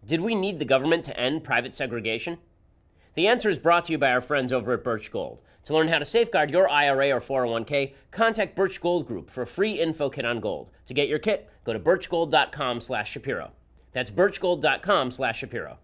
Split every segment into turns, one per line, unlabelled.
Did we need the government to end private segregation? The answer is brought to you by our friends over at Birch Gold. To learn how to safeguard your IRA or 401k, contact Birch Gold Group for a free info kit on gold. To get your kit, go to birchgold.com/Shapiro. That's birchgold.com/Shapiro.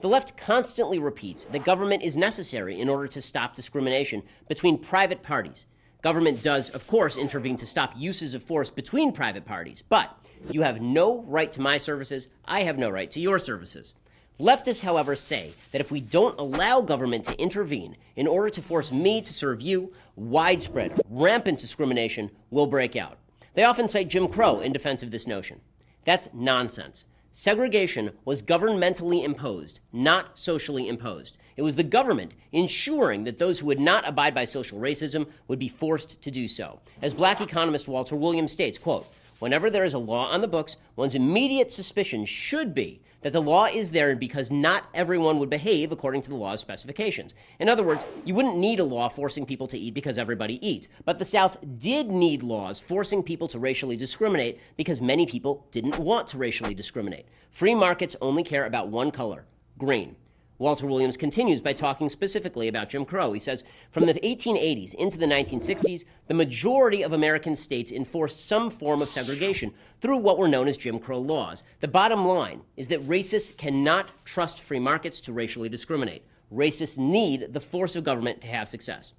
The left constantly repeats that government is necessary in order to stop discrimination between private parties. Government does, of course, intervene to stop uses of force between private parties, but you have no right to my services, I have no right to your services. Leftists, however, say that if we don't allow government to intervene in order to force me to serve you, widespread, rampant discrimination will break out. They often cite Jim Crow in defense of this notion. That's nonsense. Segregation was governmentally imposed, not socially imposed. It was the government ensuring that those who would not abide by social racism would be forced to do so. As Black economist Walter Williams states, quote, "Whenever there is a law on the books, one's immediate suspicion should be that the law is there because not everyone would behave according to the law's specifications." In other words, you wouldn't need a law forcing people to eat because everybody eats. But the South did need laws forcing people to racially discriminate because many people didn't want to racially discriminate. Free markets only care about one color, green. Walter Williams continues by talking specifically about Jim Crow. He says, from the 1880s into the 1960s, the majority of American states enforced some form of segregation through what were known as Jim Crow laws. The bottom line is that racists cannot trust free markets to racially discriminate. Racists need the force of government to have success.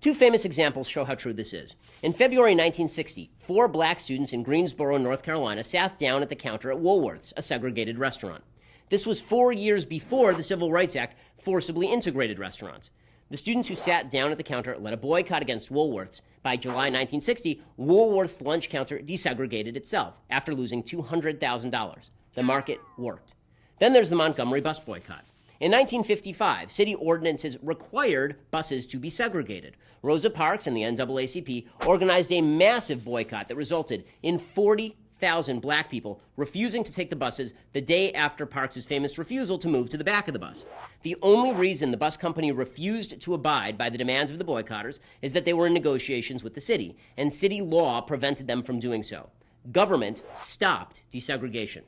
Two famous examples show how true this is. In February 1960, 4 black students in Greensboro, North Carolina, sat down at the counter at Woolworth's, a segregated restaurant. This was 4 years before the Civil Rights Act forcibly integrated restaurants. The students who sat down at the counter led a boycott against Woolworth's. By July 1960, Woolworth's lunch counter desegregated itself after losing $200,000. The market worked. Then there's the Montgomery bus boycott. In 1955, city ordinances required buses to be segregated. Rosa Parks and the NAACP organized a massive boycott that resulted in 40,000 black people refusing to take the buses the day after Parks' famous refusal to move to the back of the bus. The only reason the bus company refused to abide by the demands of the boycotters is that they were in negotiations with the city, and city law prevented them from doing so. Government stopped desegregation.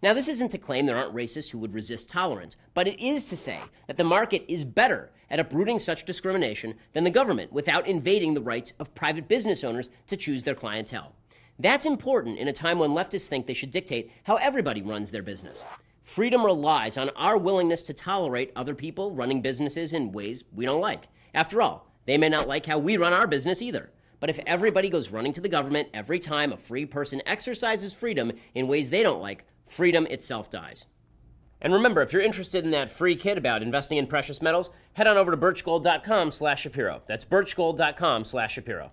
Now, this isn't to claim there aren't racists who would resist tolerance, but it is to say that the market is better at uprooting such discrimination than the government without invading the rights of private business owners to choose their clientele. That's important in a time when leftists think they should dictate how everybody runs their business. Freedom relies on our willingness to tolerate other people running businesses in ways we don't like. After all, they may not like how we run our business either. But if everybody goes running to the government every time a free person exercises freedom in ways they don't like, freedom itself dies. And remember, if you're interested in that free kit about investing in precious metals, head on over to birchgold.com/Shapiro. That's birchgold.com/Shapiro.